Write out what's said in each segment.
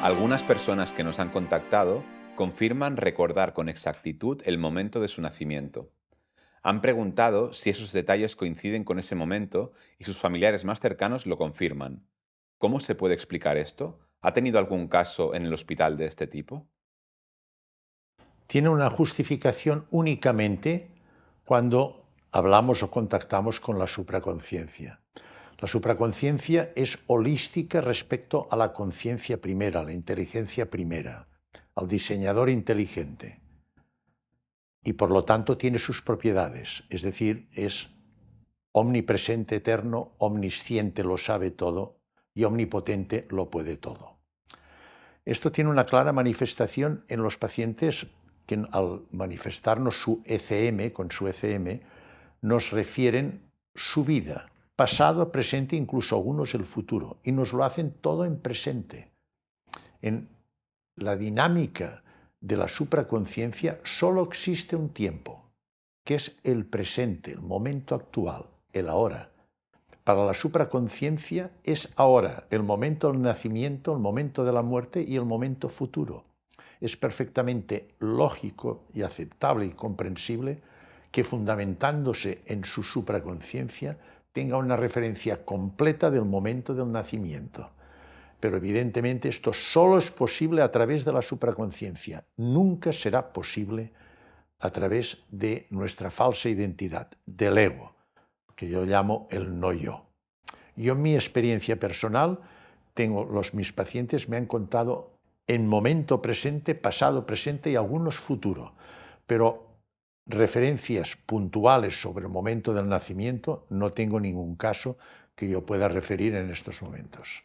Algunas personas que nos han contactado confirman recordar con exactitud el momento de su nacimiento. Han preguntado si esos detalles coinciden con ese momento y sus familiares más cercanos lo confirman. ¿Cómo se puede explicar esto? ¿Ha tenido algún caso en el hospital de este tipo? Tiene una justificación únicamente cuando hablamos o contactamos con la supraconciencia. La supraconciencia es holística respecto a la conciencia primera, a la inteligencia primera, al diseñador inteligente. Y por lo tanto tiene sus propiedades, es decir, es omnipresente, eterno, omnisciente, lo sabe todo, y omnipotente, lo puede todo. Esto tiene una clara manifestación en los pacientes que al manifestarnos su ECM, con su ECM, nos refieren su vida, pasado, presente, incluso algunos el futuro, y nos lo hacen todo en presente. En la dinámica de la supraconciencia solo existe un tiempo, que es el presente, el momento actual, el ahora. Para la supraconciencia es ahora, el momento del nacimiento, el momento de la muerte y el momento futuro. Es perfectamente lógico y aceptable y comprensible que, fundamentándose en su supraconciencia, tenga una referencia completa del momento del nacimiento. Pero evidentemente esto solo es posible a través de la supraconciencia. Nunca será posible a través de nuestra falsa identidad, del ego, que yo llamo el no yo. Yo en mi experiencia personal, mis pacientes me han contado en momento presente, pasado presente y algunos futuro, pero referencias puntuales sobre el momento del nacimiento no tengo ningún caso que yo pueda referir en estos momentos.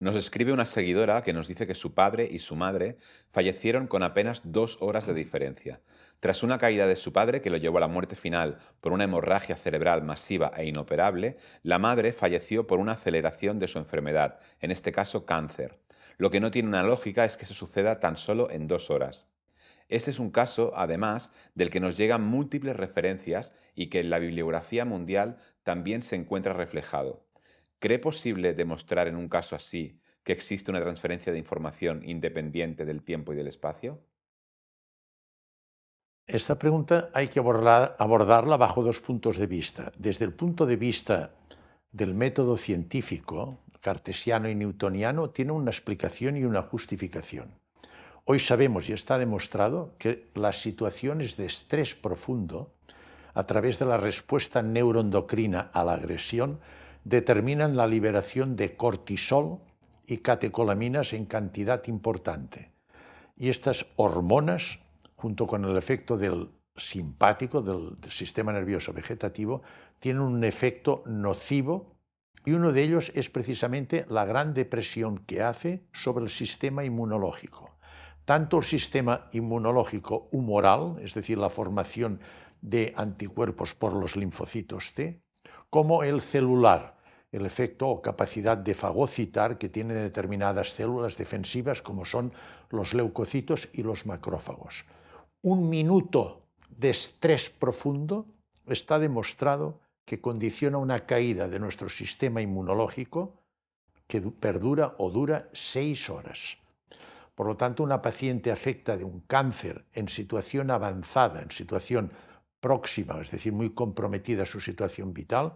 Nos escribe una seguidora que nos dice que su padre y su madre fallecieron con apenas 2 horas de diferencia. Tras una caída de su padre que lo llevó a la muerte final por una hemorragia cerebral masiva e inoperable, la madre falleció por una aceleración de su enfermedad, en este caso cáncer. Lo que no tiene una lógica es que eso suceda tan solo en 2 horas. Este es un caso, además, del que nos llegan múltiples referencias y que en la bibliografía mundial también se encuentra reflejado. ¿Cree posible demostrar en un caso así que existe una transferencia de información independiente del tiempo y del espacio? Esta pregunta hay que abordarla bajo dos puntos de vista. Desde el punto de vista del método científico, cartesiano y newtoniano, tiene una explicación y una justificación. Hoy sabemos y está demostrado que las situaciones de estrés profundo, a través de la respuesta neuroendocrina a la agresión, determinan la liberación de cortisol y catecolaminas en cantidad importante. Y estas hormonas, junto con el efecto del simpático, del sistema nervioso vegetativo, tienen un efecto nocivo, y uno de ellos es precisamente la gran depresión que hace sobre el sistema inmunológico. Tanto el sistema inmunológico humoral, es decir, la formación de anticuerpos por los linfocitos T, como el celular, el efecto o capacidad de fagocitar que tienen determinadas células defensivas como son los leucocitos y los macrófagos. Un minuto de estrés profundo está demostrado que condiciona una caída de nuestro sistema inmunológico que perdura o dura 6 horas. Por lo tanto, una paciente afecta de un cáncer en situación avanzada, en situación próxima, es decir, muy comprometida su situación vital,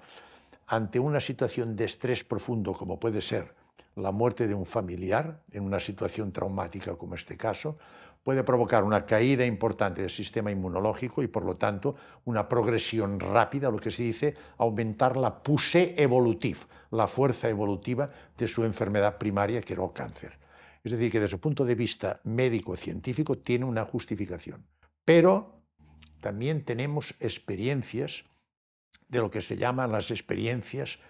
ante una situación de estrés profundo como puede ser la muerte de un familiar, en una situación traumática como este caso, puede provocar una caída importante del sistema inmunológico y, por lo tanto, una progresión rápida, lo que se dice, aumentar la poussée evolutive, la fuerza evolutiva de su enfermedad primaria, que era el cáncer. Es decir, que desde el punto de vista médico-científico tiene una justificación. Pero también tenemos experiencias de lo que se llaman las experiencias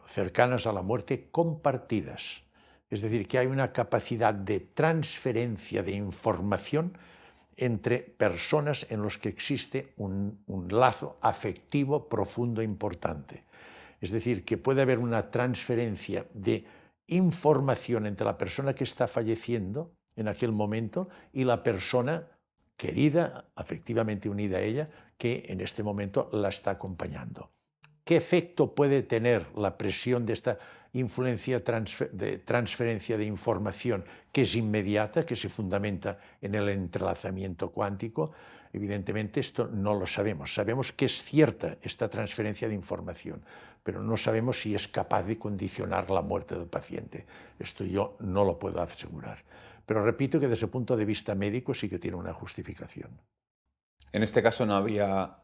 cercanas a la muerte compartidas. Es decir, que hay una capacidad de transferencia de información entre personas en los que existe un lazo afectivo profundo e importante. Es decir, que puede haber una transferencia de información entre la persona que está falleciendo en aquel momento y la persona querida, afectivamente unida a ella, que en este momento la está acompañando. ¿Qué efecto puede tener la presión de esta de transferencia de información que es inmediata, que se fundamenta en el entrelazamiento cuántico. Evidentemente esto no lo sabemos. Sabemos que es cierta esta transferencia de información, pero no sabemos si es capaz de condicionar la muerte del paciente. Esto yo no lo puedo asegurar. Pero repito que desde el punto de vista médico sí que tiene una justificación. En este caso no había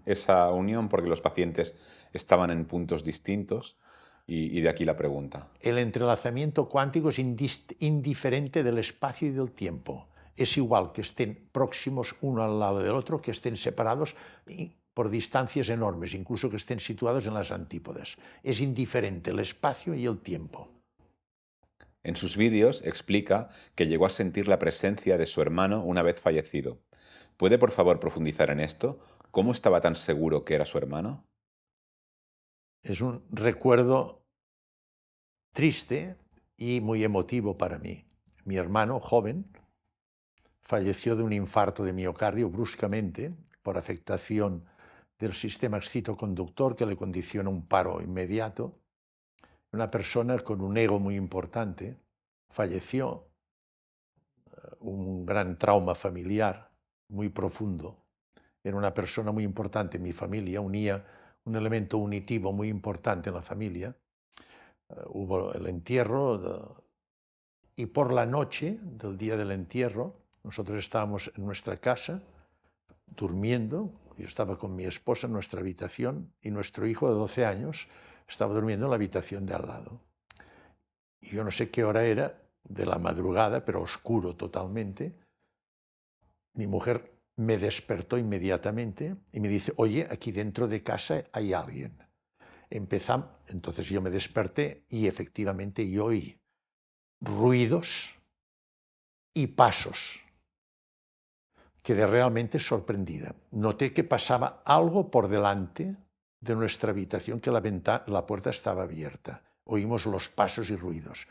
esa unión porque los pacientes estaban en puntos distintos y de aquí la pregunta. El entrelazamiento cuántico es indiferente del espacio y del tiempo. Es igual que estén próximos uno al lado del otro, que estén separados por distancias enormes, incluso que estén situados en las antípodas. Es indiferente el espacio y el tiempo. En sus vídeos explica que llegó a sentir la presencia de su hermano una vez fallecido. ¿Puede por favor profundizar en esto? ¿Cómo estaba tan seguro que era su hermano? Es un recuerdo triste y muy emotivo para mí. Mi hermano, joven, falleció de un infarto de miocardio bruscamente por afectación del sistema excitoconductor que le condiciona un paro inmediato. Una persona con un ego muy importante falleció, un gran trauma familiar muy profundo. Era una persona muy importante en mi familia, unía un elemento unitivo muy importante en la familia. Hubo el entierro y por la noche del día del entierro nosotros estábamos en nuestra casa durmiendo. Yo estaba con mi esposa en nuestra habitación y nuestro hijo de 12 años estaba durmiendo en la habitación de al lado. Y yo no sé qué hora era de la madrugada, pero oscuro totalmente. Mi mujer me despertó inmediatamente y me dice: oye, aquí dentro de casa hay alguien. Empezamos, entonces yo me desperté y efectivamente yo oí ruidos y pasos. Quedé realmente sorprendida. Noté que pasaba algo por delante de nuestra habitación, que la puerta estaba abierta. Oímos los pasos y ruidos.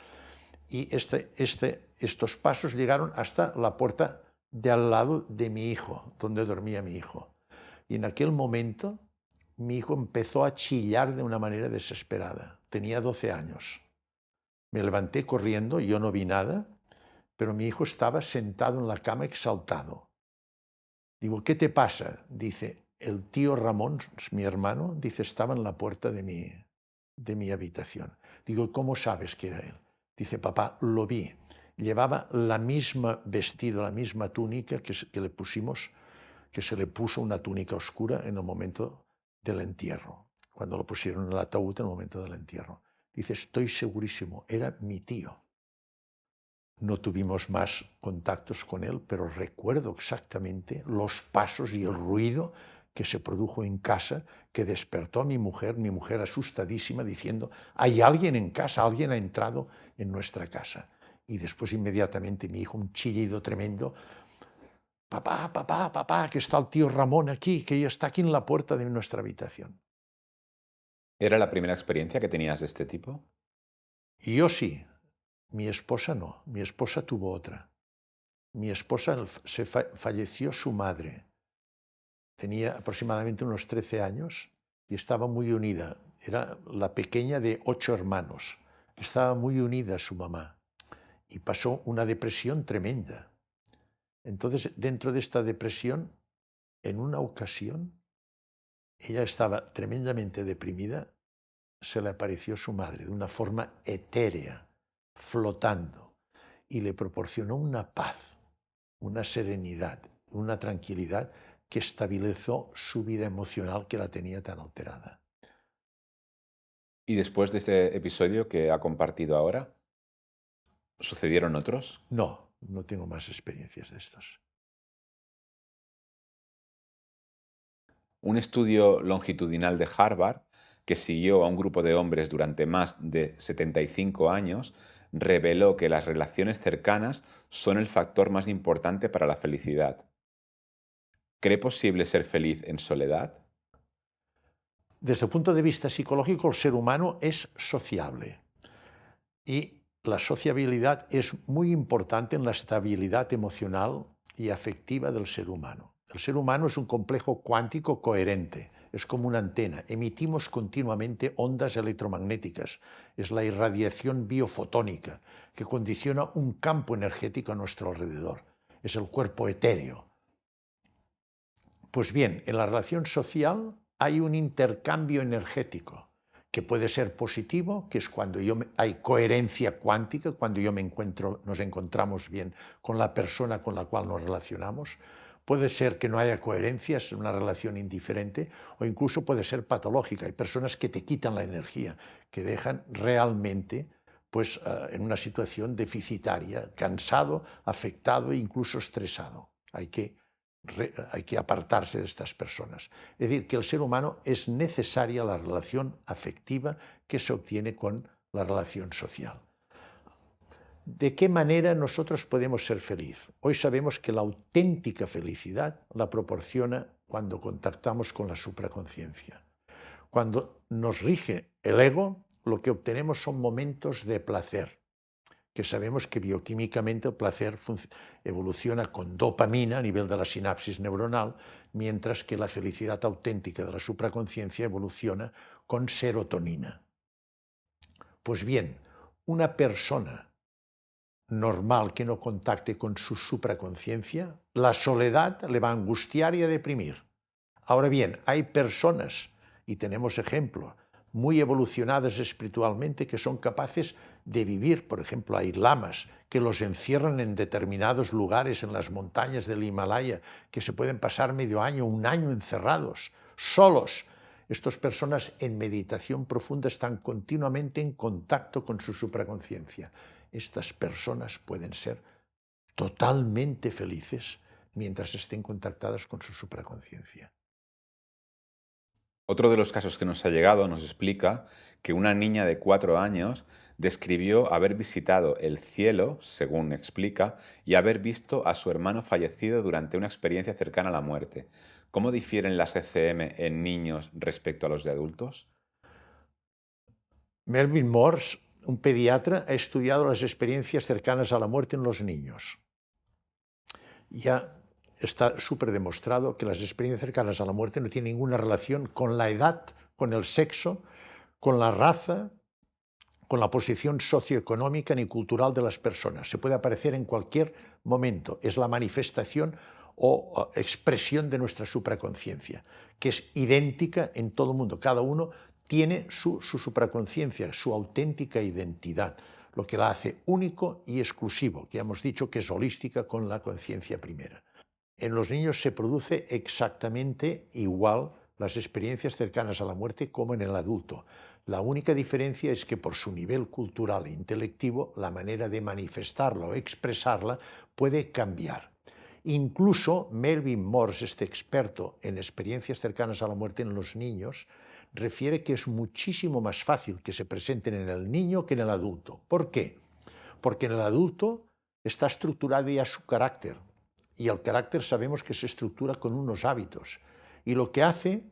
Y estos pasos llegaron hasta la puerta de al lado de mi hijo, donde dormía mi hijo. Y en aquel momento mi hijo empezó a chillar de una manera desesperada. Tenía 12 años. Me levanté corriendo, yo no vi nada, pero mi hijo estaba sentado en la cama exaltado. Digo: ¿qué te pasa? Dice: el tío Ramón, mi hermano, dice, estaba en la puerta de mi habitación. Digo: ¿cómo sabes que era él? Dice: papá, lo vi. Llevaba la misma vestido, la misma túnica que le pusimos, que se le puso una túnica oscura en el momento del entierro, cuando lo pusieron en el ataúd en el momento del entierro. Dice: estoy segurísimo, era mi tío. No tuvimos más contactos con él, pero recuerdo exactamente los pasos y el ruido que se produjo en casa, que despertó a mi mujer asustadísima, diciendo: hay alguien en casa, alguien ha entrado en nuestra casa. Y después inmediatamente mi hijo, un chillido tremendo: papá, papá, papá, que está el tío Ramón aquí, que ya está aquí en la puerta de nuestra habitación. ¿Era la primera experiencia que tenías de este tipo? Y yo sí, mi esposa no, mi esposa tuvo otra. Mi esposa falleció su madre. Tenía aproximadamente unos 13 años y estaba muy unida. Era la pequeña de 8 hermanos. Estaba muy unida a su mamá y pasó una depresión tremenda. Entonces, dentro de esta depresión, en una ocasión, ella estaba tremendamente deprimida, se le apareció su madre de una forma etérea, flotando, y le proporcionó una paz, una serenidad, una tranquilidad que estabilizó su vida emocional, que la tenía tan alterada. Y después de este episodio que ha compartido ahora, ¿sucedieron otros? No, no tengo más experiencias de estos. Un estudio longitudinal de Harvard que siguió a un grupo de hombres durante más de 75 años reveló que las relaciones cercanas son el factor más importante para la felicidad. ¿Cree posible ser feliz en soledad? Desde el punto de vista psicológico, el ser humano es sociable y la sociabilidad es muy importante en la estabilidad emocional y afectiva del ser humano. El ser humano es un complejo cuántico coherente, es como una antena, emitimos continuamente ondas electromagnéticas, es la irradiación biofotónica que condiciona un campo energético a nuestro alrededor, es el cuerpo etéreo. Pues bien, en la relación social hay un intercambio energético que puede ser positivo, que es cuando hay coherencia cuántica, cuando nos encontramos bien con la persona con la cual nos relacionamos. Puede ser que no haya coherencia, es una relación indiferente, o incluso puede ser patológica. Hay personas que te quitan la energía, que dejan realmente pues, en una situación deficitaria, cansado, afectado e incluso estresado. Hay que apartarse de estas personas. Es decir, que el ser humano es necesaria la relación afectiva que se obtiene con la relación social. ¿De qué manera nosotros podemos ser felices? Hoy sabemos que la auténtica felicidad la proporciona cuando contactamos con la supraconciencia. Cuando nos rige el ego, lo que obtenemos son momentos de placer, que sabemos que bioquímicamente el placer evoluciona con dopamina a nivel de la sinapsis neuronal, mientras que la felicidad auténtica de la supraconciencia evoluciona con serotonina. Pues bien, una persona normal que no contacte con su supraconciencia, la soledad le va a angustiar y a deprimir. Ahora bien, hay personas, y tenemos ejemplos, muy evolucionadas espiritualmente que son capaces de vivir. Por ejemplo, hay lamas que los encierran en determinados lugares en las montañas del Himalaya, que se pueden pasar medio año, un año encerrados, solos. Estas personas en meditación profunda están continuamente en contacto con su supraconciencia. Estas personas pueden ser totalmente felices mientras estén contactadas con su supraconciencia. Otro de los casos que nos ha llegado nos explica que una niña de 4 años describió haber visitado el cielo, según explica, y haber visto a su hermano fallecido durante una experiencia cercana a la muerte. ¿Cómo difieren las ECM en niños respecto a los de adultos? Melvin Morse, un pediatra, ha estudiado las experiencias cercanas a la muerte en los niños. Ya está súper demostrado que las experiencias cercanas a la muerte no tienen ninguna relación con la edad, con el sexo, con la raza, con la posición socioeconómica ni cultural de las personas. Se puede aparecer en cualquier momento. Es la manifestación o expresión de nuestra supraconciencia, que es idéntica en todo el mundo. Cada uno tiene su supraconciencia, su auténtica identidad, lo que la hace único y exclusivo, que hemos dicho que es holística con la conciencia primera. En los niños se produce exactamente igual las experiencias cercanas a la muerte como en el adulto. La única diferencia es que por su nivel cultural e intelectivo la manera de manifestarla o expresarla puede cambiar. Incluso Melvin Morse, este experto en experiencias cercanas a la muerte en los niños, refiere que es muchísimo más fácil que se presenten en el niño que en el adulto. ¿Por qué? Porque en el adulto está estructurado ya su carácter, y el carácter sabemos que se estructura con unos hábitos. Y lo que hace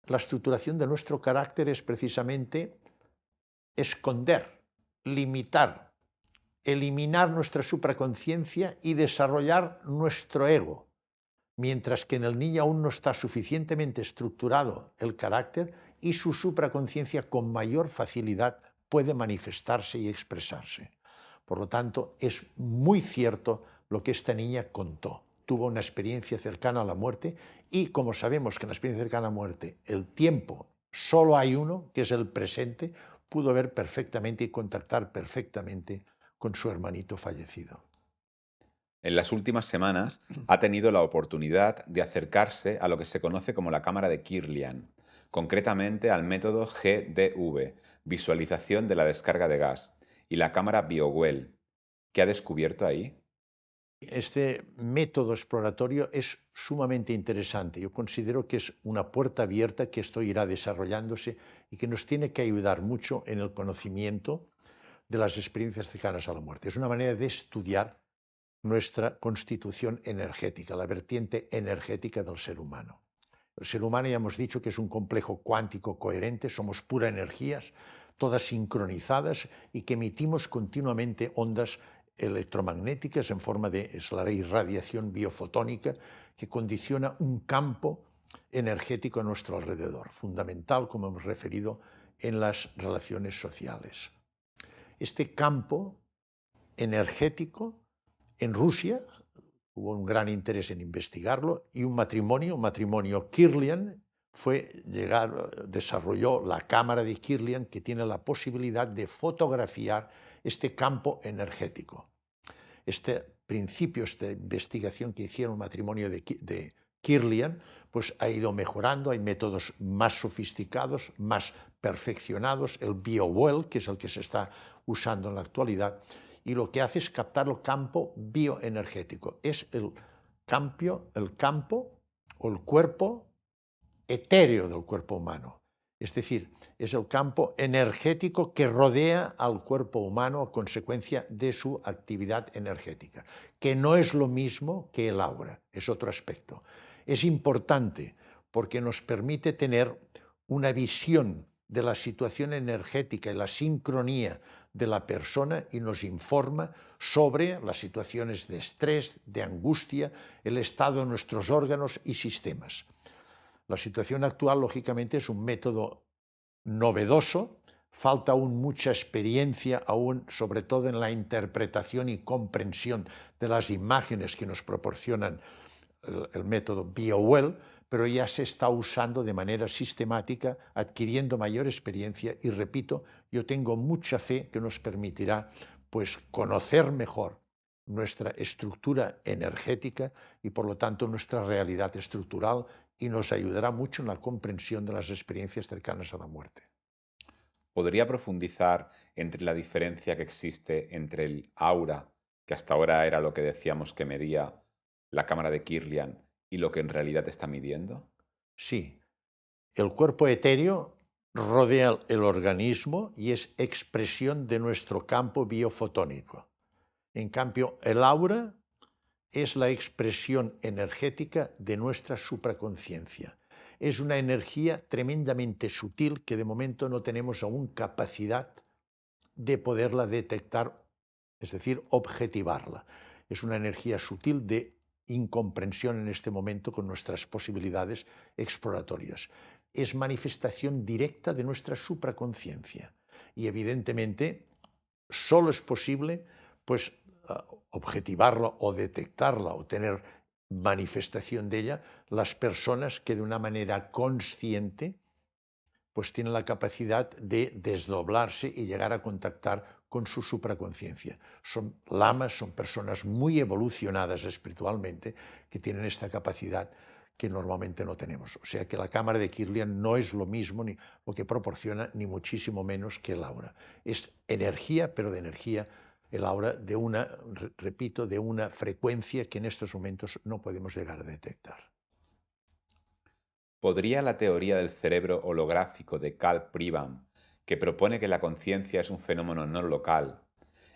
la estructuración de nuestro carácter es precisamente esconder, limitar, eliminar nuestra supraconciencia y desarrollar nuestro ego. Mientras que en el niño aún no está suficientemente estructurado el carácter y su supraconciencia con mayor facilidad puede manifestarse y expresarse. Por lo tanto, es muy cierto lo que esta niña contó. Tuvo una experiencia cercana a la muerte y, como sabemos que en la experiencia cercana a la muerte el tiempo solo hay uno, que es el presente, pudo ver perfectamente y contactar perfectamente con su hermanito fallecido. En las últimas semanas ha tenido la oportunidad de acercarse a lo que se conoce como la cámara de Kirlian, concretamente al método GDV, visualización de la descarga de gas, y la cámara BioWell. ¿Qué ha descubierto ahí? Este método exploratorio es sumamente interesante. Yo considero que es una puerta abierta, que esto irá desarrollándose y que nos tiene que ayudar mucho en el conocimiento de las experiencias cercanas a la muerte. Es una manera de estudiar nuestra constitución energética, la vertiente energética del ser humano. El ser humano ya hemos dicho que es un complejo cuántico coherente, somos pura energías, todas sincronizadas y que emitimos continuamente ondas electromagnéticas en forma de es la irradiación biofotónica que condiciona un campo energético a nuestro alrededor, fundamental, como hemos referido, en las relaciones sociales. Este campo energético en Rusia hubo un gran interés en investigarlo y un matrimonio Kirlian, desarrolló la cámara de Kirlian, que tiene la posibilidad de fotografiar este campo energético. Este principio, esta investigación que hicieron el matrimonio de Kirlian, pues ha ido mejorando, hay métodos más sofisticados, más perfeccionados, el BioWell, que es el que se está usando en la actualidad, y lo que hace es captar el campo bioenergético. Es el campo o el cuerpo etéreo del cuerpo humano. Es decir, es el campo energético que rodea al cuerpo humano a consecuencia de su actividad energética, que no es lo mismo que el aura, es otro aspecto. Es importante porque nos permite tener una visión de la situación energética y la sincronía de la persona y nos informa sobre las situaciones de estrés, de angustia, el estado de nuestros órganos y sistemas. La situación actual, lógicamente, es un método novedoso, falta aún mucha experiencia, sobre todo en la interpretación y comprensión de las imágenes que nos proporcionan el método BioWell, pero ya se está usando de manera sistemática, adquiriendo mayor experiencia y, repito, yo tengo mucha fe que nos permitirá pues, conocer mejor nuestra estructura energética y, por lo tanto, nuestra realidad estructural, y nos ayudará mucho en la comprensión de las experiencias cercanas a la muerte. ¿Podría profundizar entre la diferencia que existe entre el aura, que hasta ahora era lo que decíamos que medía la cámara de Kirlian, y lo que en realidad está midiendo? Sí, el cuerpo etéreo rodea el organismo y es expresión de nuestro campo biofotónico. En cambio, el aura es la expresión energética de nuestra supraconciencia. Es una energía tremendamente sutil que de momento no tenemos aún capacidad de poderla detectar, es decir, objetivarla. Es una energía sutil de incomprensión en este momento con nuestras posibilidades exploratorias. Es manifestación directa de nuestra supraconciencia y evidentemente solo es posible pues objetivarla o detectarla o tener manifestación de ella las personas que de una manera consciente pues tienen la capacidad de desdoblarse y llegar a contactar con su supraconciencia. Son lamas, son personas muy evolucionadas espiritualmente que tienen esta capacidad que normalmente no tenemos. O sea que la cámara de Kirlian no es lo mismo ni lo que proporciona, ni muchísimo menos que el aura. Es energía, pero de energía, el aura de una, repito, de una frecuencia que en estos momentos no podemos llegar a detectar. ¿Podría la teoría del cerebro holográfico de Carl Pribram, que propone que la conciencia es un fenómeno no local,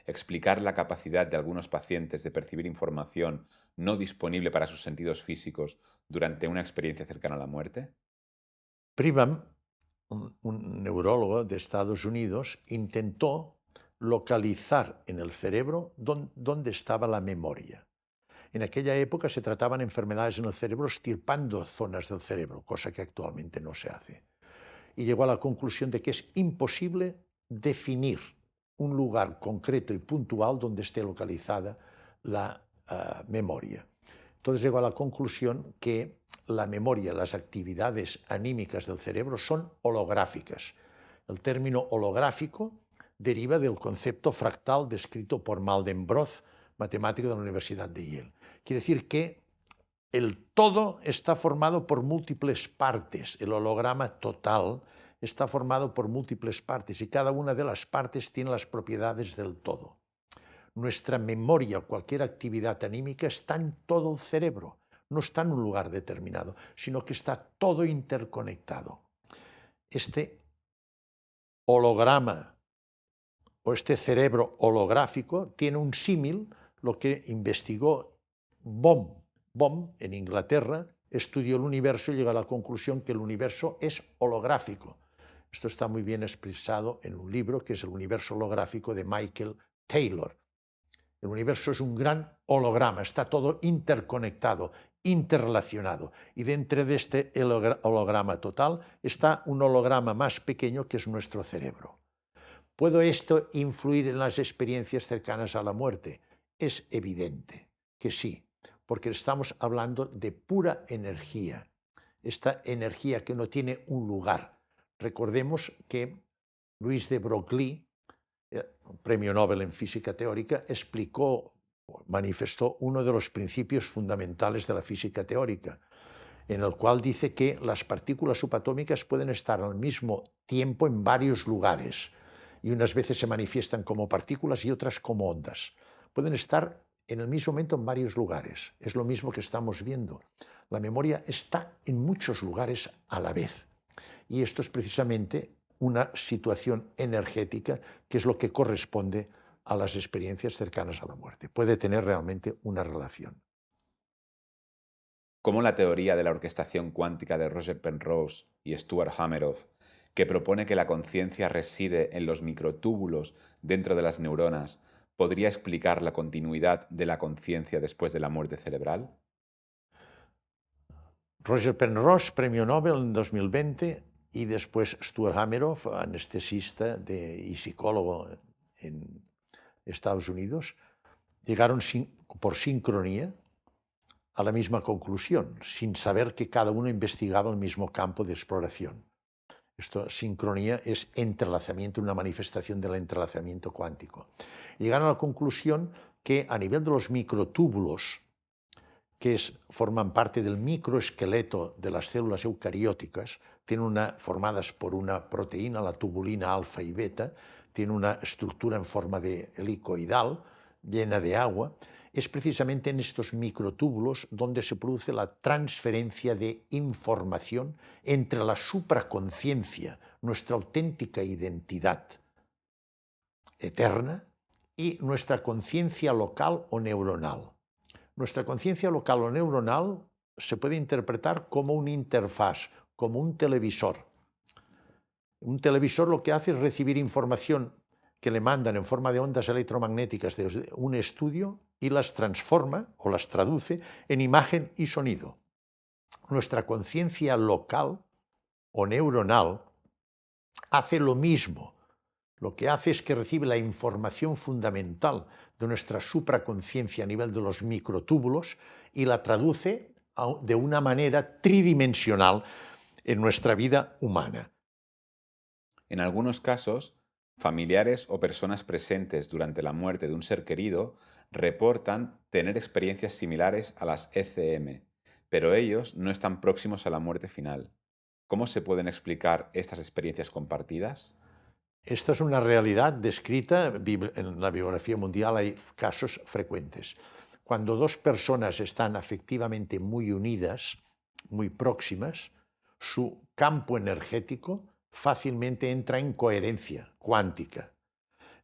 explicar la capacidad de algunos pacientes de percibir información no disponible para sus sentidos físicos durante una experiencia cercana a la muerte? Pribram, un neurólogo de Estados Unidos, intentó localizar en el cerebro dónde estaba la memoria. En aquella época se trataban enfermedades en el cerebro extirpando zonas del cerebro, cosa que actualmente no se hace. Y llegó a la conclusión de que es imposible definir un lugar concreto y puntual donde esté localizada la memoria. Entonces llegó a la conclusión que la memoria, las actividades anímicas del cerebro son holográficas. El término holográfico deriva del concepto fractal descrito por Mandelbrot, matemático de la Universidad de Yale. Quiere decir que el todo está formado por múltiples partes, el holograma total está formado por múltiples partes y cada una de las partes tiene las propiedades del todo. Nuestra memoria, cualquier actividad anímica, está en todo el cerebro, no está en un lugar determinado, sino que está todo interconectado. Este holograma o este cerebro holográfico tiene un símil, lo que investigó Bohm. Bohm, en Inglaterra, estudió el universo y llegó a la conclusión que el universo es holográfico. Esto está muy bien expresado en un libro que es El universo holográfico de Michael Taylor. El universo es un gran holograma, está todo interconectado, interrelacionado. Y dentro de este holograma total está un holograma más pequeño que es nuestro cerebro. ¿Puede esto influir en las experiencias cercanas a la muerte? Es evidente que sí, porque estamos hablando de pura energía. Esta energía que no tiene un lugar. Recordemos que Luis de Broglie, premio Nobel en física teórica, manifestó uno de los principios fundamentales de la física teórica, en el cual dice que las partículas subatómicas pueden estar al mismo tiempo en varios lugares y unas veces se manifiestan como partículas y otras como ondas. Pueden estar en el mismo momento en varios lugares. Es lo mismo que estamos viendo. La memoria está en muchos lugares a la vez. Y esto es precisamente una situación energética que es lo que corresponde a las experiencias cercanas a la muerte. Puede tener realmente una relación. ¿Cómo la teoría de la orquestación cuántica de Roger Penrose y Stuart Hameroff, que propone que la conciencia reside en los microtúbulos dentro de las neuronas, podría explicar la continuidad de la conciencia después de la muerte cerebral? Roger Penrose, premio Nobel en 2020, y después Stuart Hameroff, anestesista y psicólogo en Estados Unidos, llegaron por sincronía a la misma conclusión, sin saber que cada uno investigaba el mismo campo de exploración. Esto, sincronía, es entrelazamiento, una manifestación del entrelazamiento cuántico. Llegaron a la conclusión que a nivel de los microtúbulos, forman parte del microesqueleto de las células eucarióticas, formadas por una proteína, la tubulina alfa y beta, tiene una estructura en forma de helicoidal, llena de agua. Es precisamente en estos microtúbulos donde se produce la transferencia de información entre la supraconciencia, nuestra auténtica identidad eterna, y nuestra conciencia local o neuronal. Nuestra conciencia local o neuronal se puede interpretar como una interfaz, como un televisor. Un televisor lo que hace es recibir información que le mandan en forma de ondas electromagnéticas desde un estudio y las transforma o las traduce en imagen y sonido. Nuestra conciencia local o neuronal hace lo mismo. Lo que hace es que recibe la información fundamental de nuestra supraconciencia a nivel de los microtúbulos y la traduce de una manera tridimensional en nuestra vida humana. En algunos casos, familiares o personas presentes durante la muerte de un ser querido reportan tener experiencias similares a las ECM, pero ellos no están próximos a la muerte final. ¿Cómo se pueden explicar estas experiencias compartidas? Esta es una realidad descrita en la bibliografía mundial, hay casos frecuentes. Cuando dos personas están afectivamente muy unidas, muy próximas, su campo energético fácilmente entra en coherencia cuántica.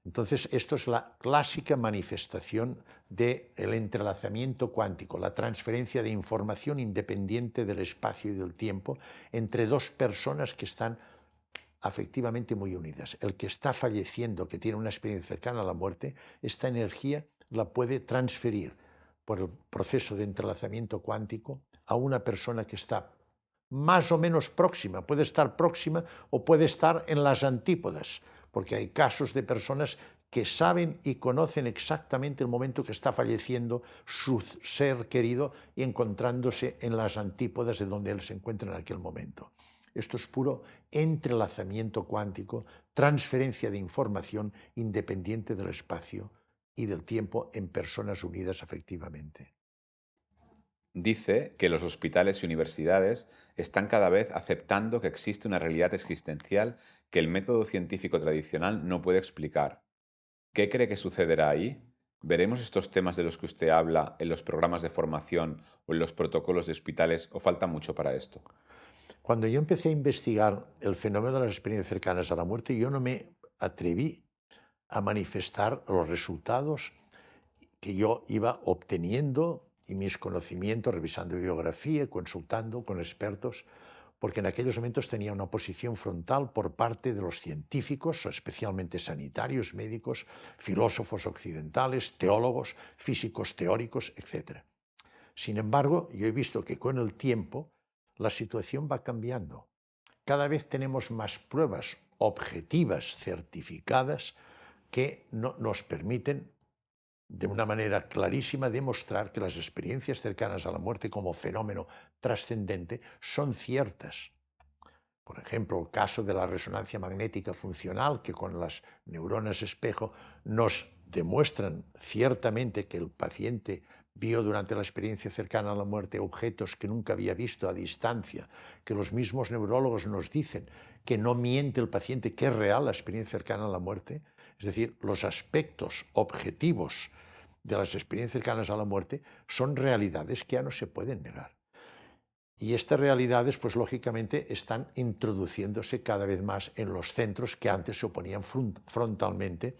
Entonces, esto es la clásica manifestación del entrelazamiento cuántico, la transferencia de información independiente del espacio y del tiempo entre dos personas que están afectivamente muy unidas. El que está falleciendo, que tiene una experiencia cercana a la muerte, esta energía la puede transferir por el proceso de entrelazamiento cuántico a una persona que está más o menos próxima. Puede estar próxima o puede estar en las antípodas, porque hay casos de personas que saben y conocen exactamente el momento que está falleciendo su ser querido y encontrándose en las antípodas de donde él se encuentra en aquel momento. Esto es puro entrelazamiento cuántico, transferencia de información independiente del espacio y del tiempo en personas unidas afectivamente. Dice que los hospitales y universidades están cada vez aceptando que existe una realidad existencial que el método científico tradicional no puede explicar. ¿Qué cree que sucederá ahí? ¿Veremos estos temas de los que usted habla en los programas de formación o en los protocolos de hospitales o falta mucho para esto? Cuando yo empecé a investigar el fenómeno de las experiencias cercanas a la muerte, yo no me atreví a manifestar los resultados que yo iba obteniendo y mis conocimientos, revisando bibliografía, consultando con expertos, porque en aquellos momentos tenía una oposición frontal por parte de los científicos, especialmente sanitarios, médicos, filósofos occidentales, teólogos, físicos teóricos, etc. Sin embargo, yo he visto que con el tiempo la situación va cambiando. Cada vez tenemos más pruebas objetivas, certificadas, que nos permiten de una manera clarísima demostrar que las experiencias cercanas a la muerte como fenómeno trascendente son ciertas. Por ejemplo, el caso de la resonancia magnética funcional, que con las neuronas espejo nos demuestran ciertamente que el paciente vio durante la experiencia cercana a la muerte objetos que nunca había visto a distancia, que los mismos neurólogos nos dicen que no miente el paciente, que es real la experiencia cercana a la muerte. Es decir, los aspectos objetivos de las experiencias cercanas a la muerte son realidades que ya no se pueden negar. Y estas realidades, pues lógicamente, están introduciéndose cada vez más en los centros que antes se oponían frontalmente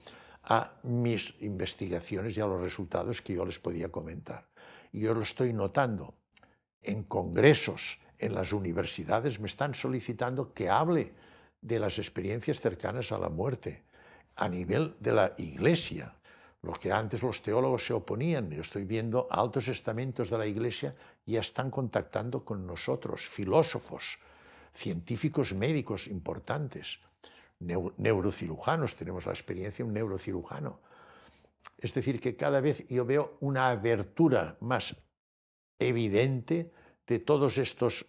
a mis investigaciones y a los resultados que yo les podía comentar. Y yo lo estoy notando en congresos, en las universidades, me están solicitando que hable de las experiencias cercanas a la muerte, a nivel de la Iglesia. Lo que antes los teólogos se oponían, yo estoy viendo altos estamentos de la Iglesia ya están contactando con nosotros, filósofos, científicos médicos importantes, neurocirujanos, tenemos la experiencia de un neurocirujano. Es decir, que cada vez yo veo una abertura más evidente de todos estos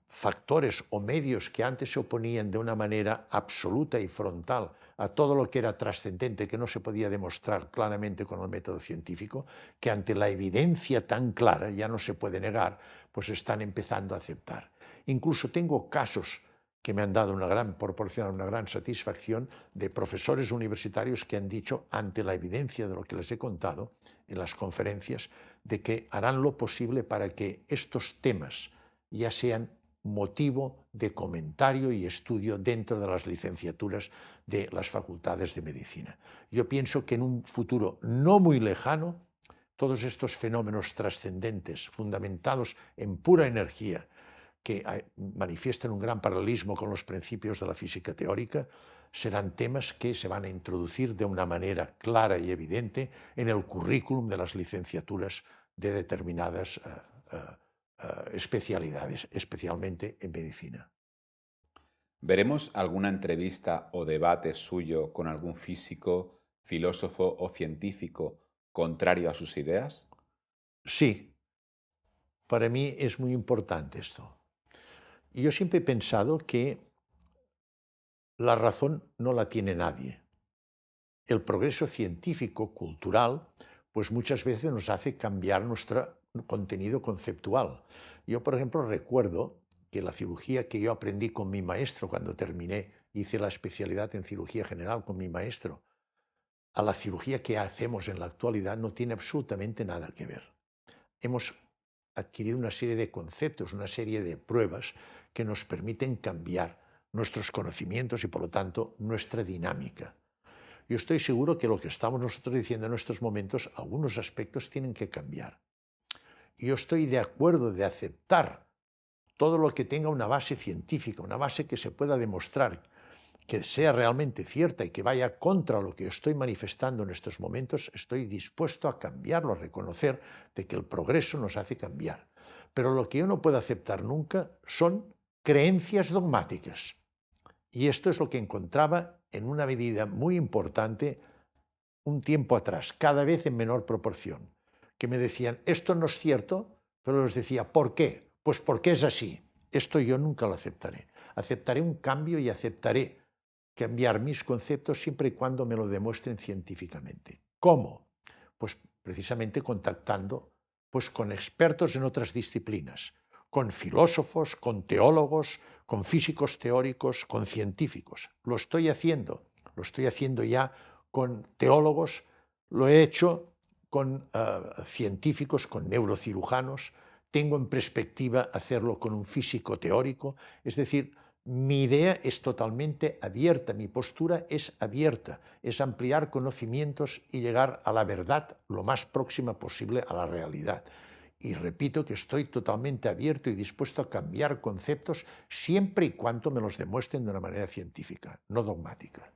factores o medios que antes se oponían de una manera absoluta y frontal a todo lo que era trascendente, que no se podía demostrar claramente con el método científico, que ante la evidencia tan clara, ya no se puede negar, pues están empezando a aceptar. Incluso tengo casos que me han dado proporcionado una gran satisfacción de profesores universitarios que han dicho, ante la evidencia de lo que les he contado en las conferencias, de que harán lo posible para que estos temas ya sean motivo de comentario y estudio dentro de las licenciaturas de las facultades de medicina. Yo pienso que en un futuro no muy lejano, todos estos fenómenos trascendentes, fundamentados en pura energía, que manifiestan un gran paralelismo con los principios de la física teórica, serán temas que se van a introducir de una manera clara y evidente en el currículum de las licenciaturas de determinadas especialidades, especialmente en medicina. ¿Veremos alguna entrevista o debate suyo con algún físico, filósofo o científico contrario a sus ideas? Sí, para mí es muy importante esto. Yo siempre he pensado que la razón no la tiene nadie. El progreso científico, cultural, pues muchas veces nos hace cambiar nuestro contenido conceptual. Yo, por ejemplo, recuerdo que la cirugía que yo aprendí con mi maestro cuando terminé, hice la especialidad en cirugía general con mi maestro, a la cirugía que hacemos en la actualidad no tiene absolutamente nada que ver. Hemos adquirido una serie de conceptos, una serie de pruebas que nos permiten cambiar nuestros conocimientos y, por lo tanto, nuestra dinámica. Yo estoy seguro que lo que estamos nosotros diciendo en estos momentos, algunos aspectos tienen que cambiar. Yo estoy de acuerdo de aceptar todo lo que tenga una base científica, una base que se pueda demostrar, que sea realmente cierta y que vaya contra lo que yo estoy manifestando en estos momentos. Estoy dispuesto a cambiarlo, a reconocer de que el progreso nos hace cambiar. Pero lo que yo no puedo aceptar nunca son creencias dogmáticas. Y esto es lo que encontraba en una medida muy importante un tiempo atrás, cada vez en menor proporción, que me decían, esto no es cierto, pero les decía, ¿por qué? Pues porque es así. Esto yo nunca lo aceptaré. Aceptaré un cambio y aceptaré cambiar mis conceptos siempre y cuando me lo demuestren científicamente. ¿Cómo? Pues precisamente contactando pues, con expertos en otras disciplinas, con filósofos, con teólogos, con físicos teóricos, con científicos. Lo estoy haciendo ya con teólogos, lo he hecho con científicos, con neurocirujanos, tengo en perspectiva hacerlo con un físico teórico, es decir, mi idea es totalmente abierta, mi postura es abierta, es ampliar conocimientos y llegar a la verdad lo más próxima posible a la realidad. Y repito que estoy totalmente abierto y dispuesto a cambiar conceptos siempre y cuando me los demuestren de una manera científica, no dogmática.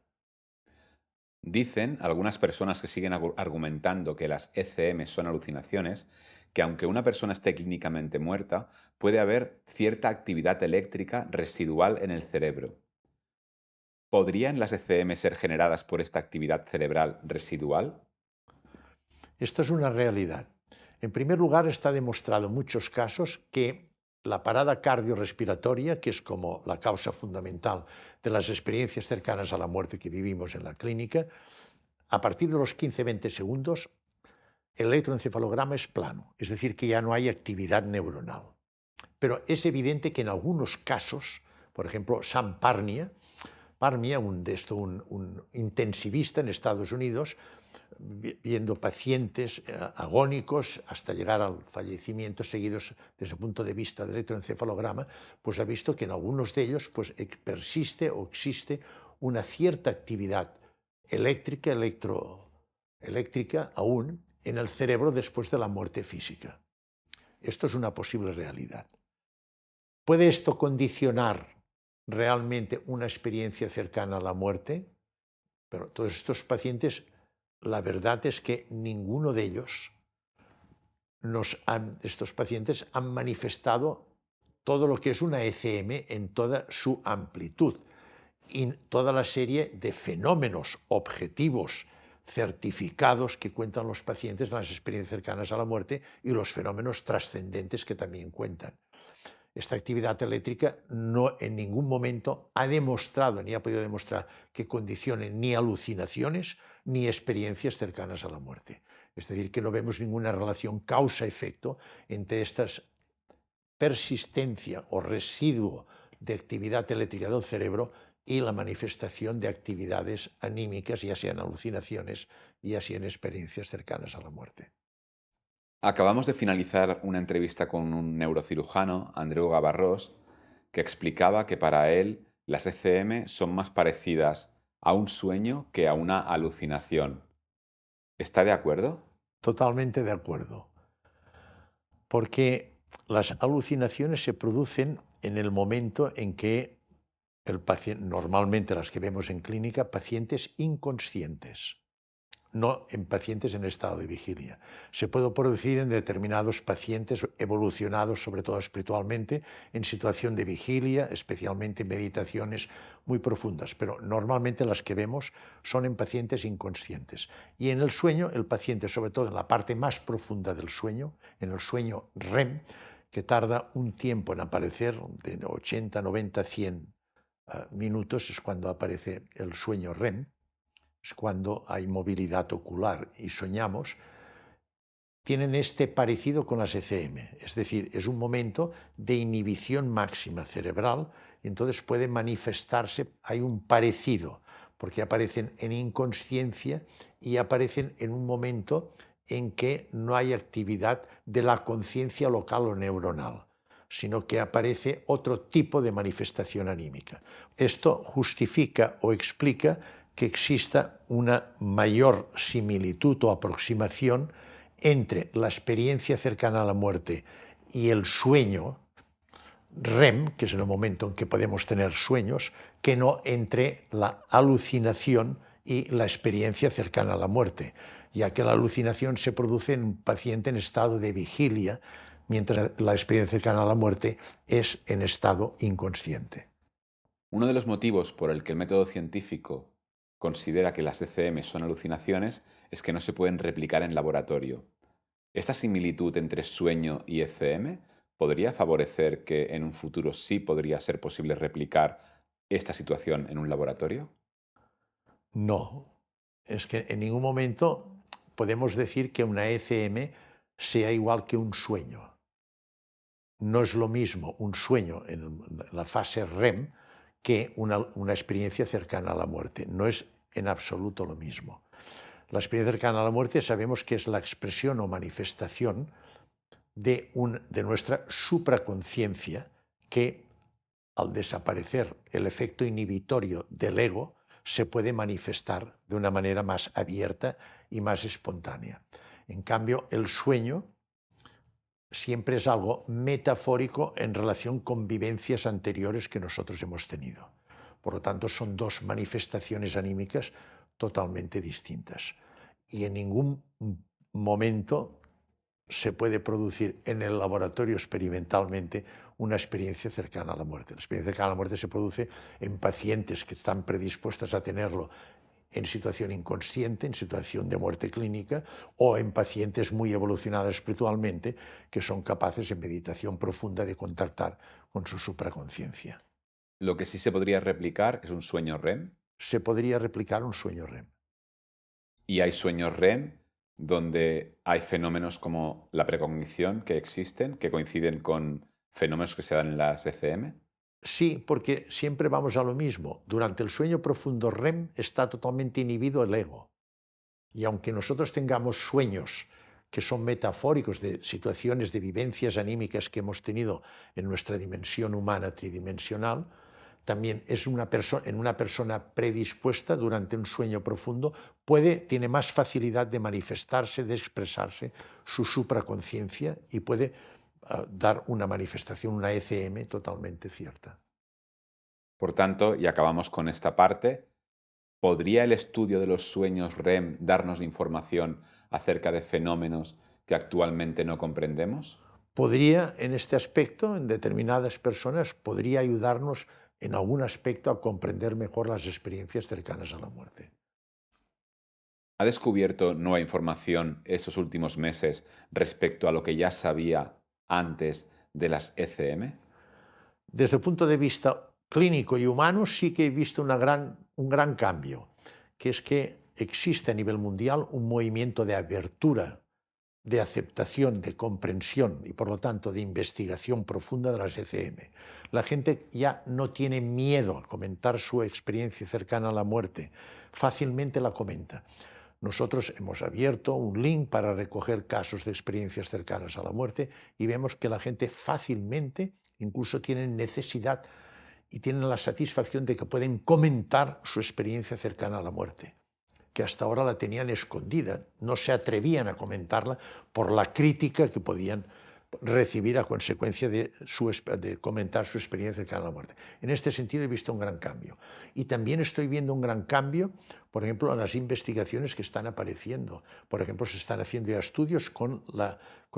Dicen algunas personas que siguen argumentando que las ECM son alucinaciones, que aunque una persona esté clínicamente muerta, puede haber cierta actividad eléctrica residual en el cerebro. ¿Podrían las ECM ser generadas por esta actividad cerebral residual? Esto es una realidad. En primer lugar, está demostrado en muchos casos que la parada cardiorrespiratoria, que es como la causa fundamental de las experiencias cercanas a la muerte que vivimos en la clínica, a partir de los 15-20 segundos, el electroencefalograma es plano, es decir, que ya no hay actividad neuronal. Pero es evidente que en algunos casos, por ejemplo, Sam Parnia, un intensivista en Estados Unidos, viendo pacientes agónicos hasta llegar al fallecimiento seguidos desde el punto de vista del electroencefalograma, pues ha visto que en algunos de ellos pues, persiste o existe una cierta actividad eléctrica aún en el cerebro después de la muerte física. Esto es una posible realidad. ¿Puede esto condicionar realmente una experiencia cercana a la muerte? Pero todos estos pacientes, la verdad es que ninguno de ellos, estos pacientes han manifestado todo lo que es una ECM en toda su amplitud y toda la serie de fenómenos objetivos certificados que cuentan los pacientes en las experiencias cercanas a la muerte y los fenómenos trascendentes que también cuentan. Esta actividad eléctrica no en ningún momento ha demostrado ni ha podido demostrar que condicione ni alucinaciones ni experiencias cercanas a la muerte. Es decir, que no vemos ninguna relación causa-efecto entre esta persistencia o residuo de actividad eléctrica del cerebro y la manifestación de actividades anímicas, ya sean alucinaciones, ya sean experiencias cercanas a la muerte. Acabamos de finalizar una entrevista con un neurocirujano, Andreu Gavarrós, que explicaba que para él las ECM son más parecidas a un sueño que a una alucinación. ¿Está de acuerdo? Totalmente de acuerdo. Porque las alucinaciones se producen en el momento en que el paciente, normalmente las que vemos en clínica, pacientes inconscientes, no en pacientes en estado de vigilia. Se puede producir en determinados pacientes evolucionados, sobre todo espiritualmente, en situación de vigilia, especialmente en meditaciones muy profundas, pero normalmente las que vemos son en pacientes inconscientes. Y en el sueño, el paciente, sobre todo en la parte más profunda del sueño, en el sueño REM, que tarda un tiempo en aparecer, de 80, 90, 100 minutos, es cuando aparece el sueño REM, es cuando hay movilidad ocular y soñamos, tienen este parecido con las ECM, es decir, es un momento de inhibición máxima cerebral y entonces puede manifestarse, hay un parecido, porque aparecen en inconsciencia y aparecen en un momento en que no hay actividad de la conciencia local o neuronal, sino que aparece otro tipo de manifestación anímica. Esto justifica o explica que exista una mayor similitud o aproximación entre la experiencia cercana a la muerte y el sueño REM, que es el momento en que podemos tener sueños, que no entre la alucinación y la experiencia cercana a la muerte, ya que la alucinación se produce en un paciente en estado de vigilia, mientras la experiencia cercana a la muerte es en estado inconsciente. Uno de los motivos por el que el método científico considera que las ECM son alucinaciones es que no se pueden replicar en laboratorio. ¿Esta similitud entre sueño y ECM podría favorecer que en un futuro sí podría ser posible replicar esta situación en un laboratorio? No, es que en ningún momento podemos decir que una ECM sea igual que un sueño. No es lo mismo un sueño en la fase REM que una experiencia cercana a la muerte. No es en absoluto lo mismo. La experiencia cercana a la muerte sabemos que es la expresión o manifestación de nuestra supraconciencia que, al desaparecer el efecto inhibitorio del ego, se puede manifestar de una manera más abierta y más espontánea. En cambio, el sueño siempre es algo metafórico en relación con vivencias anteriores que nosotros hemos tenido. Por lo tanto, son dos manifestaciones anímicas totalmente distintas. Y en ningún momento se puede producir en el laboratorio experimentalmente una experiencia cercana a la muerte. La experiencia cercana a la muerte se produce en pacientes que están predispuestas a tenerlo en situación inconsciente, en situación de muerte clínica, o en pacientes muy evolucionados espiritualmente que son capaces en meditación profunda de contactar con su supraconciencia. Lo que sí se podría replicar es un sueño REM. Se podría replicar un sueño REM. Y hay sueños REM donde hay fenómenos como la precognición que existen, que coinciden con fenómenos que se dan en las ECM. Sí, porque siempre vamos a lo mismo. Durante el sueño profundo REM está totalmente inhibido el ego. Y aunque nosotros tengamos sueños que son metafóricos de situaciones, de vivencias anímicas que hemos tenido en nuestra dimensión humana tridimensional, también es en una persona predispuesta durante un sueño profundo, tiene más facilidad de manifestarse, de expresarse su supraconciencia y puede dar una manifestación, una ECM totalmente cierta. Por tanto, y acabamos con esta parte, ¿podría el estudio de los sueños REM darnos información acerca de fenómenos que actualmente no comprendemos? Podría, en este aspecto, en determinadas personas, podría ayudarnos en algún aspecto a comprender mejor las experiencias cercanas a la muerte. ¿Ha descubierto nueva información estos últimos meses respecto a lo que ya sabía antes de las ECM? Desde el punto de vista clínico y humano sí que he visto un gran cambio, que es que existe a nivel mundial un movimiento de apertura, de aceptación, de comprensión y por lo tanto de investigación profunda de las ECM. La gente ya no tiene miedo a comentar su experiencia cercana a la muerte, fácilmente la comenta. Nosotros hemos abierto un link para recoger casos de experiencias cercanas a la muerte y vemos que la gente fácilmente incluso tiene necesidad y tienen la satisfacción de que pueden comentar su experiencia cercana a la muerte, que hasta ahora la tenían escondida, no se atrevían a comentarla por la crítica que podían recibir a consecuencia de comentar su experiencia cercana a la muerte. En este sentido he visto un gran cambio. Y también estoy viendo un gran cambio, por ejemplo, en las investigaciones que están apareciendo. Por ejemplo, se están haciendo ya estudios con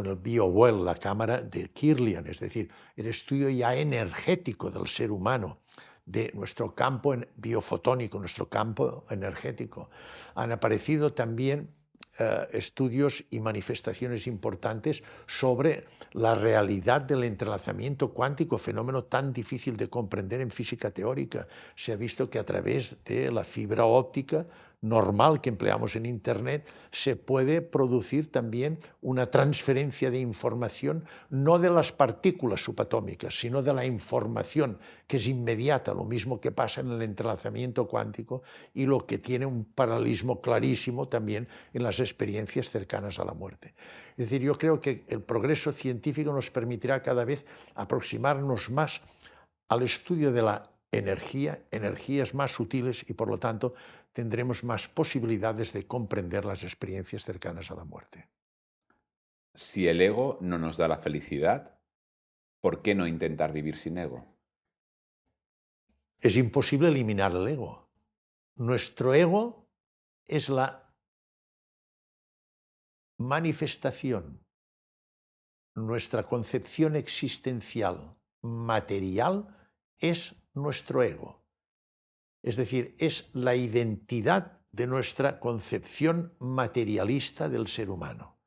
el BioWell, la cámara de Kirlian, es decir, el estudio ya energético del ser humano, de nuestro campo biofotónico, nuestro campo energético. Han aparecido también estudios y manifestaciones importantes sobre la realidad del entrelazamiento cuántico, fenómeno tan difícil de comprender en física teórica. Se ha visto que a través de la fibra óptica normal que empleamos en Internet se puede producir también una transferencia de información, no de las partículas subatómicas, sino de la información que es inmediata, lo mismo que pasa en el entrelazamiento cuántico y lo que tiene un paralelismo clarísimo también en las experiencias cercanas a la muerte. Es decir, yo creo que el progreso científico nos permitirá cada vez aproximarnos más al estudio de la energías más sutiles y por lo tanto tendremos más posibilidades de comprender las experiencias cercanas a la muerte. Si el ego no nos da la felicidad, ¿por qué no intentar vivir sin ego? Es imposible eliminar el ego. Nuestro ego es la manifestación, nuestra concepción existencial material es nuestro ego. Es decir, es la identidad de nuestra concepción materialista del ser humano.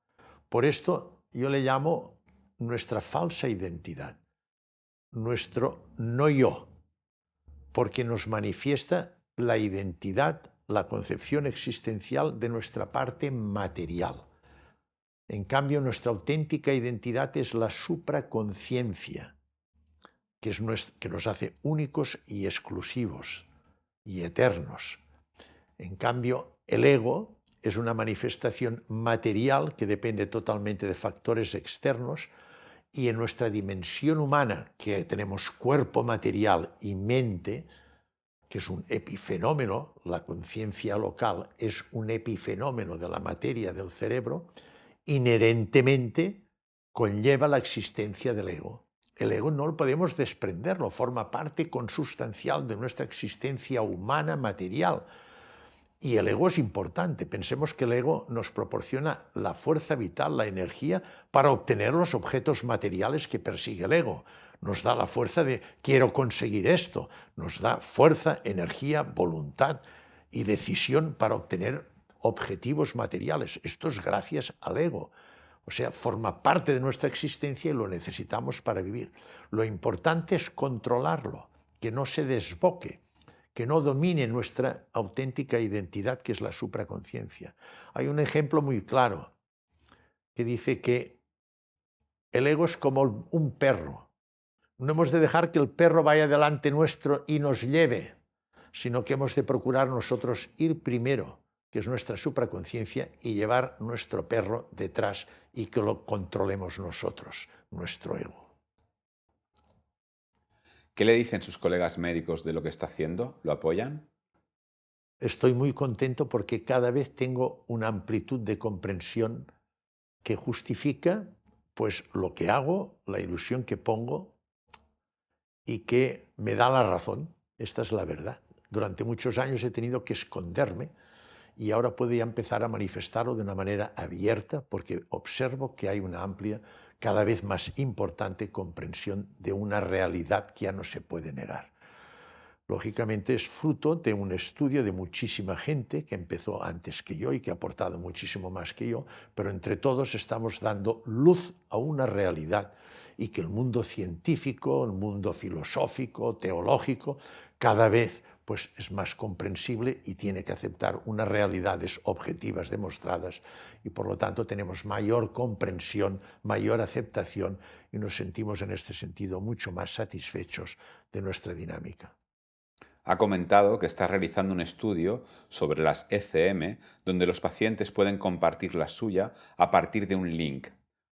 Por esto yo le llamo nuestra falsa identidad, nuestro no yo, porque nos manifiesta la identidad, la concepción existencial de nuestra parte material. En cambio, nuestra auténtica identidad es la supraconciencia, que nos hace únicos y exclusivos y eternos. En cambio, el ego es una manifestación material que depende totalmente de factores externos y en nuestra dimensión humana, que tenemos cuerpo material y mente, que es un epifenómeno, la conciencia local es un epifenómeno de la materia del cerebro, inherentemente conlleva la existencia del ego. El ego no lo podemos desprenderlo, forma parte consustancial de nuestra existencia humana material. Y el ego es importante. Pensemos que el ego nos proporciona la fuerza vital, la energía para obtener los objetos materiales que persigue el ego. Nos da la fuerza de quiero conseguir esto. Nos da fuerza, energía, voluntad y decisión para obtener objetivos materiales. Esto es gracias al ego. O sea, forma parte de nuestra existencia y lo necesitamos para vivir. Lo importante es controlarlo, que no se desboque, que no domine nuestra auténtica identidad, que es la supraconciencia. Hay un ejemplo muy claro que dice que el ego es como un perro. No hemos de dejar que el perro vaya delante nuestro y nos lleve, sino que hemos de procurar nosotros ir primero, que es nuestra supraconciencia, y llevar nuestro perro detrás y que lo controlemos nosotros, nuestro ego. ¿Qué le dicen sus colegas médicos de lo que está haciendo? ¿Lo apoyan? Estoy muy contento porque cada vez tengo una amplitud de comprensión que justifica pues lo que hago, la ilusión que pongo y que me da la razón. Esta es la verdad. Durante muchos años he tenido que esconderme y ahora puedo ya empezar a manifestarlo de una manera abierta porque observo que hay una amplia, cada vez más importante comprensión de una realidad que ya no se puede negar. Lógicamente es fruto de un estudio de muchísima gente que empezó antes que yo y que ha aportado muchísimo más que yo, pero entre todos estamos dando luz a una realidad y que el mundo científico, el mundo filosófico, teológico, cada vez pues, es más comprensible y tiene que aceptar unas realidades objetivas demostradas y por lo tanto tenemos mayor comprensión, mayor aceptación y nos sentimos en este sentido mucho más satisfechos de nuestra dinámica. Ha comentado que está realizando un estudio sobre las ECM, donde los pacientes pueden compartir la suya a partir de un link.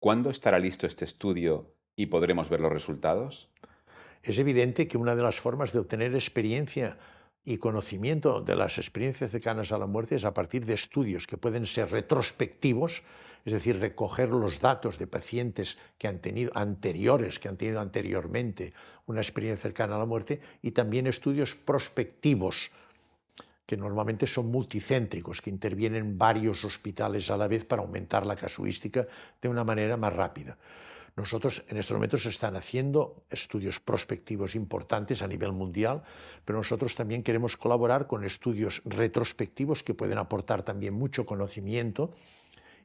¿Cuándo estará listo este estudio y podremos ver los resultados? Es evidente que una de las formas de obtener experiencia y conocimiento de las experiencias cercanas a la muerte es a partir de estudios que pueden ser retrospectivos, es decir, recoger los datos de pacientes que han tenido anteriormente una experiencia cercana a la muerte, y también estudios prospectivos, que normalmente son multicéntricos, que intervienen varios hospitales a la vez para aumentar la casuística de una manera más rápida. Nosotros en estos momentos se están haciendo estudios prospectivos importantes a nivel mundial, pero nosotros también queremos colaborar con estudios retrospectivos que pueden aportar también mucho conocimiento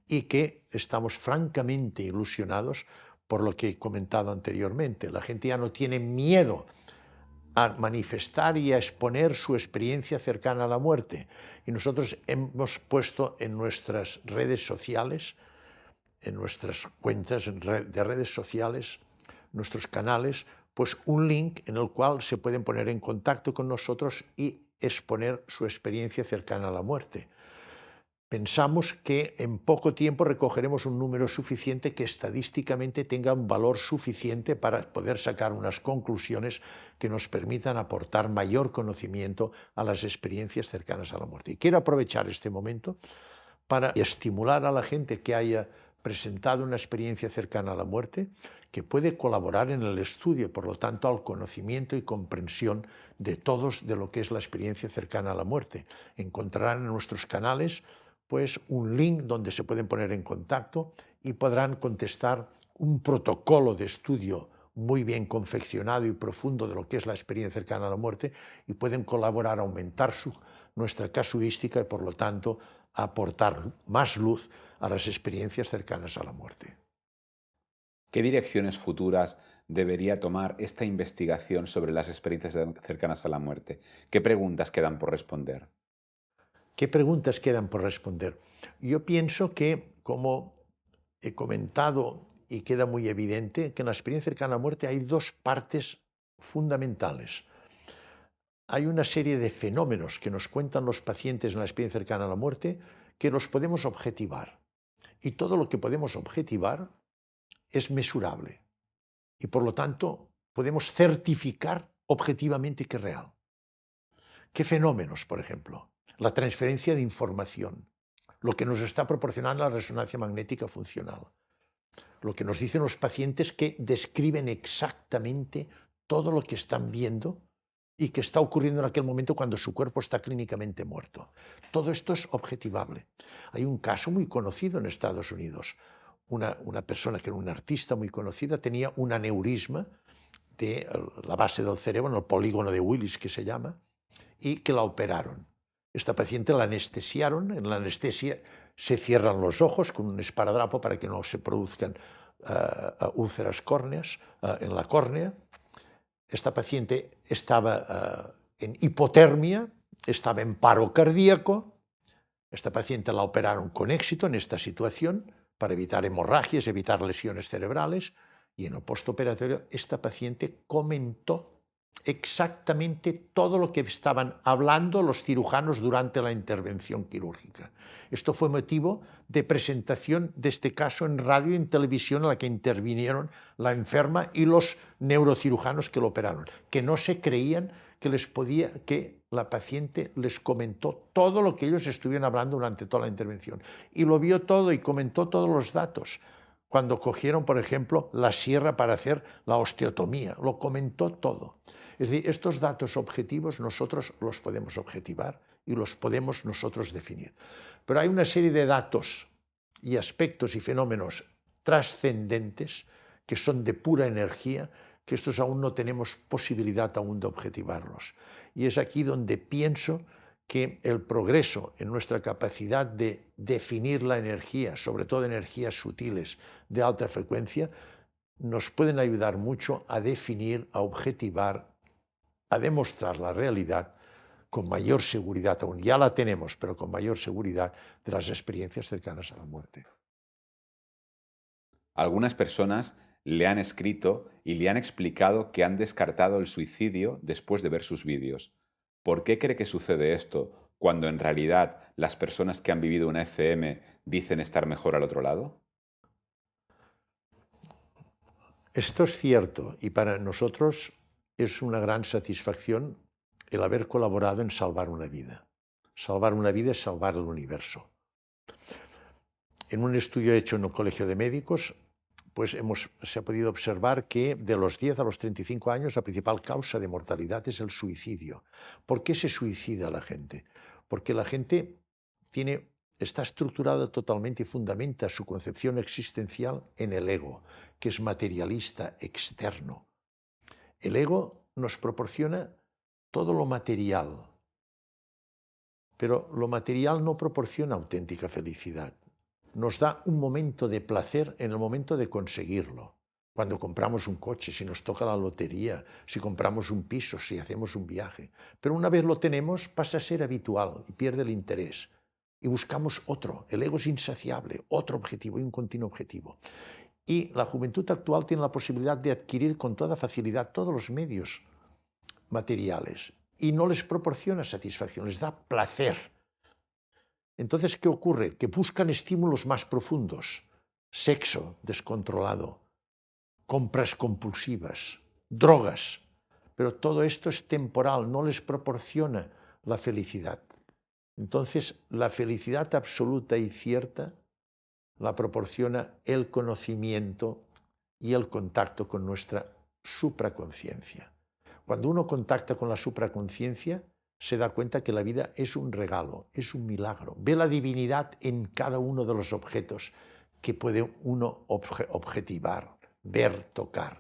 y que estamos francamente ilusionados por lo que he comentado anteriormente. La gente ya no tiene miedo a manifestar y a exponer su experiencia cercana a la muerte. Y nosotros hemos puesto en nuestras redes sociales, en nuestras cuentas de redes sociales, nuestros canales, pues un link en el cual se pueden poner en contacto con nosotros y exponer su experiencia cercana a la muerte. Pensamos que en poco tiempo recogeremos un número suficiente que estadísticamente tenga un valor suficiente para poder sacar unas conclusiones que nos permitan aportar mayor conocimiento a las experiencias cercanas a la muerte. Y quiero aprovechar este momento para estimular a la gente que haya presentado una experiencia cercana a la muerte, que puede colaborar en el estudio, por lo tanto, al conocimiento y comprensión de todos de lo que es la experiencia cercana a la muerte. Encontrarán en nuestros canales pues un link donde se pueden poner en contacto y podrán contestar un protocolo de estudio muy bien confeccionado y profundo de lo que es la experiencia cercana a la muerte, y pueden colaborar a aumentar nuestra casuística y por lo tanto aportar más luz a las experiencias cercanas a la muerte. ¿Qué direcciones futuras debería tomar esta investigación sobre las experiencias cercanas a la muerte? ¿Qué preguntas quedan por responder? ¿Qué preguntas quedan por responder? Yo pienso que, como he comentado y queda muy evidente, que en la experiencia cercana a la muerte hay dos partes fundamentales. Hay una serie de fenómenos que nos cuentan los pacientes en la experiencia cercana a la muerte que los podemos objetivar. Y todo lo que podemos objetivar es mesurable. Y por lo tanto podemos certificar objetivamente que es real. ¿Qué fenómenos, por ejemplo? La transferencia de información, lo que nos está proporcionando la resonancia magnética funcional, lo que nos dicen los pacientes que describen exactamente todo lo que están viendo y que está ocurriendo en aquel momento cuando su cuerpo está clínicamente muerto. Todo esto es objetivable. Hay un caso muy conocido en Estados Unidos. Una persona que era una artista muy conocida tenía un aneurisma de la base del cerebro, en el polígono de Willis que se llama, y que la operaron. Esta paciente la anestesiaron, en la anestesia se cierran los ojos con un esparadrapo para que no se produzcan úlceras córneas en la córnea. Esta paciente estaba en hipotermia, estaba en paro cardíaco. Esta paciente la operaron con éxito en esta situación para evitar hemorragias, evitar lesiones cerebrales. Y en el postoperatorio esta paciente comentó exactamente todo lo que estaban hablando los cirujanos durante la intervención quirúrgica. Esto fue motivo de presentación de este caso en radio y en televisión, en la que intervinieron la enferma y los neurocirujanos que lo operaron, que no se creían que la paciente les comentó todo lo que ellos estuvieron hablando durante toda la intervención. Y lo vio todo y comentó todos los datos. Cuando cogieron, por ejemplo, la sierra para hacer la osteotomía, lo comentó todo. Es decir, estos datos objetivos nosotros los podemos objetivar y los podemos nosotros definir. Pero hay una serie de datos y aspectos y fenómenos trascendentes que son de pura energía, que estos aún no tenemos posibilidad aún de objetivarlos. Y es aquí donde pienso que el progreso en nuestra capacidad de definir la energía, sobre todo energías sutiles de alta frecuencia, nos pueden ayudar mucho a definir, a objetivar, a demostrar la realidad con mayor seguridad, aún ya la tenemos, pero con mayor seguridad, de las experiencias cercanas a la muerte. Algunas personas le han escrito y le han explicado que han descartado el suicidio después de ver sus vídeos. ¿Por qué cree que sucede esto cuando en realidad las personas que han vivido una ECM dicen estar mejor al otro lado? Esto es cierto y para nosotros es una gran satisfacción el haber colaborado en salvar una vida. Salvar una vida es salvar el universo. En un estudio hecho en un colegio de médicos, pues se ha podido observar que de los 10 a los 35 años la principal causa de mortalidad es el suicidio. ¿Por qué se suicida la gente? Porque la gente está estructurada totalmente y fundamenta su concepción existencial en el ego, que es materialista, externo. El ego nos proporciona todo lo material, pero lo material no proporciona auténtica felicidad. Nos da un momento de placer en el momento de conseguirlo. Cuando compramos un coche, si nos toca la lotería, si compramos un piso, si hacemos un viaje. Pero una vez lo tenemos, pasa a ser habitual y pierde el interés. Y buscamos otro. El ego es insaciable, otro objetivo y un continuo objetivo. Y la juventud actual tiene la posibilidad de adquirir con toda facilidad todos los medios materiales y no les proporciona satisfacción, les da placer. Entonces, ¿qué ocurre? Que buscan estímulos más profundos, sexo descontrolado, compras compulsivas, drogas, pero todo esto es temporal, no les proporciona la felicidad. Entonces, la felicidad absoluta y cierta la proporciona el conocimiento y el contacto con nuestra supraconciencia. Cuando uno contacta con la supraconciencia, se da cuenta que la vida es un regalo, es un milagro. Ve la divinidad en cada uno de los objetos que puede uno objetivar, ver, tocar.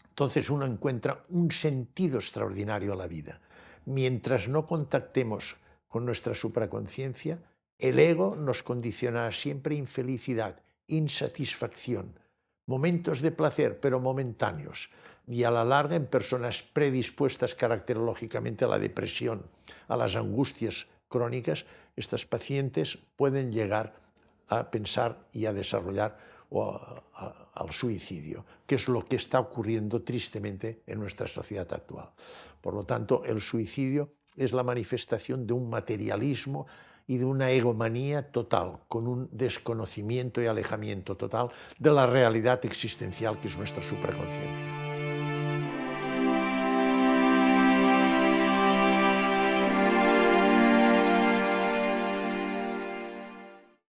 Entonces uno encuentra un sentido extraordinario a la vida. Mientras no contactemos con nuestra supraconciencia, el ego nos condicionará siempre infelicidad, insatisfacción, momentos de placer, pero momentáneos, y a la larga en personas predispuestas caracterológicamente a la depresión, a las angustias crónicas, estas pacientes pueden llegar a pensar y a desarrollar al suicidio, que es lo que está ocurriendo tristemente en nuestra sociedad actual. Por lo tanto, el suicidio es la manifestación de un materialismo y de una egomanía total, con un desconocimiento y alejamiento total de la realidad existencial que es nuestra supraconciencia.